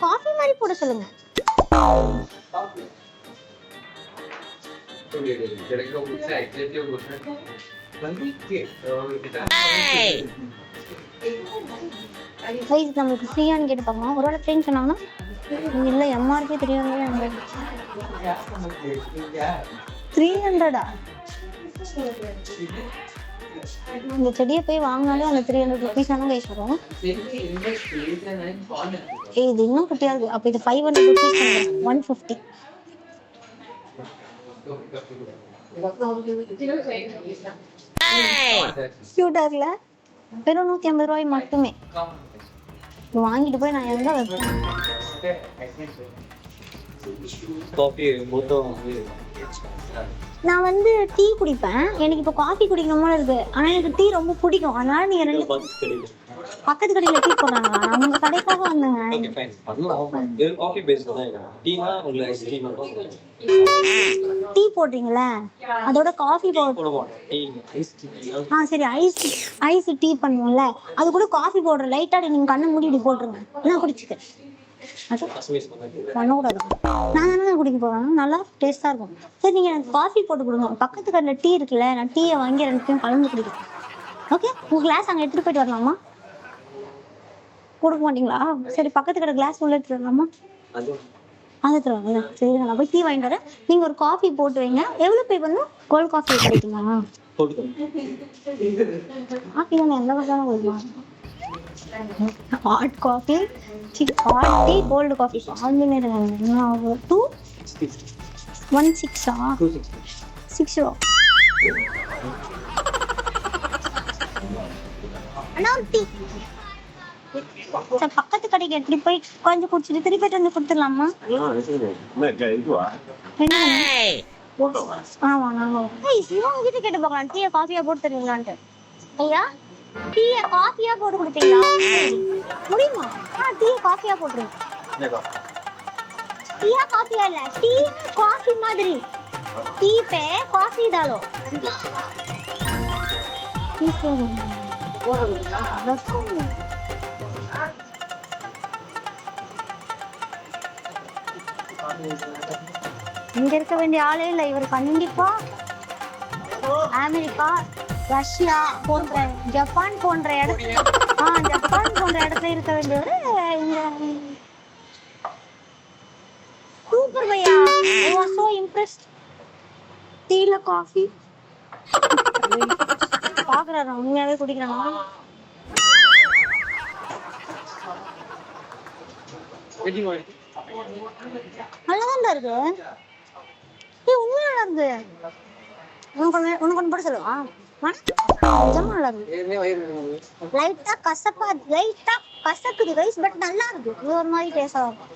Coffee மாதிரி போட சொல்லுங்க. நம்மளுக்கு ஃப்ரீயான்னு கேட்டு பார்க்கலாம். ஒருவேளை ஃப்ரீன்னு சொன்னாங்கன்னா இல்லை எம்ஆர்பி 300. 300 இந்த செடியை போய் வாங்கினாலே அந்த 300 rupees தானே கைஸ் வரும். இது இன்னும் குட்டியா இருக்கு. அப்போ இது 500 rupees 150. கியூட்டா இருக்குல்ல? வெறும் 150 ரூபாய் மட்டுமே. வாங்கிட்டு போய் நான் எங்க வைப்பேன்? நான் வந்து டீ குடிப்பேன். எனக்கு இப்போ காஃபி குடிக்கணுமா இருக்கு. ஆனா எனக்கு டீ ரொம்ப பிடிக்கும். அதனால நீங்க பக்கத்து கடையில டீ போடுறாங்க. நான் உங்க கடைக்காக வந்தேங்க. டீ போடுறீங்களா? அதோட காஃபி பவுடர். சரி, ஐஸ் டீ பண்ணுவோம்ல, அது கூட காஃபி பவுடர் லைட்டா நீங்க கண்ணை மூடி போட்டுருங்க. நான் குடிச்சுக்கேன். பண்ணக்கூடாது. நான் தானே குடிக்க போறேன். நல்லா டேஸ்டா இருக்கும். சரி, நீங்க எனக்கு காஃபி போட்டு கொடுங்க. பக்கத்து கடையில் டீ இருக்குல்ல, நான் டீயை வாங்கி 2 பேரும் கலந்து குடிக்கிறேன். ஓகே, உங்க கிளாஸ் அங்கே எடுத்துட்டு போயிட்டு வரலாமா? கொடுக்க மாட்டீங்களா? சரி, பக்கத்து கடை கிளாஸ் உள்ள எடுத்துட்டு வரலாமா? அது தருவாங்க. சரி, நான் போய் டீ வாங்கிட்டு வரேன். நீங்க ஒரு காஃபி போட்டு வைங்க. எவ்வளவு பே பண்ணணும்? கோல்ட் காஃபி கிடைக்குமா? காஃபி தானே எந்த வகையான கொடுக்கலாம்? Hot coffee, hot tea, cold coffee combination 216 tea. பக்கத்து கடைக்கு எடுத்துட்டு போய் கொஞ்சம் குடிச்சிட்டு திருப்பி வந்து கொடுத்துடலாமா? ஆமா, நாங்க உங்ககிட்ட கேட்டு பார்க்கலாம். டீயை காஃபியா போட்டு தருவீங்களான்ட்டு. ஐயா, டீயை காஃபியா போட்டு கொடுப்பீங்களா? முடியுமா? டீயை காஃபியா போட்டுருங்க. டீயா காஃபியா இல்ல, டீ காஃபி மாதிரி. டீ पे कॉफी डालो. இங்க இருக்க வேண்டிய ஆளே இல்லை. இவர் கண்டிப்பா அமெரிக்கா, ரஷ்யா போன்ற ஜப்பான் போன்ற இடத்துல இருக்க வேண்டியவர் இங்க. Super Bhaiya, I was so impressed. டீல காஃபி பாக்குறாரு. உண்மையாவே குடிக்கிறானா? நல்லாதான் இருக்கு. உண்மையா நல்லா இருக்கு. உனக்கு ஒன்று போட சொல்லுவா? நல்லா இருக்கு. லைட்டா கசக்குது கைஸ், பட் நல்லா இருக்கு. ஒரு மாதிரி டேஸ்டா இருக்கும்.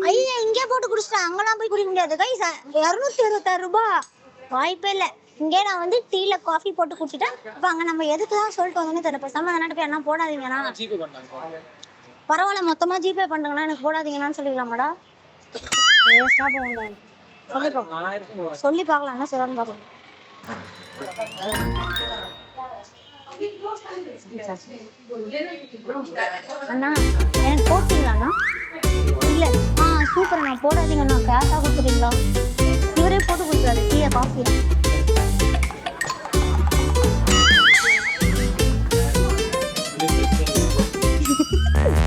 ஐயா, இங்கே போட்டு குடிச்சிட்டேன். அங்கெல்லாம் போய் குடிக்க முடியாது கைஸ். 226 ரூபாய் வாய்ப்பே இல்லை. இங்கே நான் வந்து டீல காஃபி போட்டு குடிச்சிட்டேன். இப்போ அங்கே நம்ம எதுக்குதான் சொல்லிட்டு வந்தோன்னே தெரியல. பேசாம அதனால போய் என்ன போடாதீங்கண்ணா. பரவாயில்ல, மொத்தமா ஜிபே பண்றாங்கன்னா எனக்கு போடாதீங்கன்னு சொல்லிக்கலாமாடா? வேஸ்டா போங்க. சொல்லி பார்க்கலாம், என்ன சொல்லணும்னு பார்க்கலாம். அண்ணா, எனக்கு போட்டீங்களாண்ணா? இல்லை, சூப்பர் அண்ணா. போடாதீங்கண்ணா, கேஷாக கொடுத்துட்டீங்களா? இவரே போட்டு கொடுக்குறாரு டீயை காஃபியை.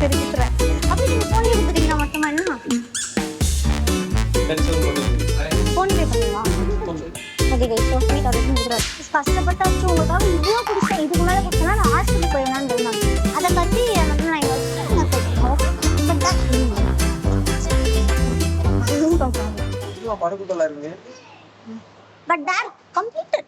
சரி, கொடுத்துறேன். அப்படி நீங்கள் ஃபோன்லேயே கொடுத்துட்டீங்களா மொத்தமாக? என்ன ஃபோன் பே பண்ணுவா? ஓகே கைஸ், ஸோ ஸ்வீட் அப்படின்னு கொடுக்குறாரு. கஷ்டப்பட்டாச்சு உங்களுக்காக இவ்வளோ குடிச்சேன். இதுக்கு மேலே குடிச்சேன்னா நான் ஹாஸ்பிட்டல் போயிடலான்னு இருந்தாங்க. அதை பற்றி வந்து நான் பட் that completed.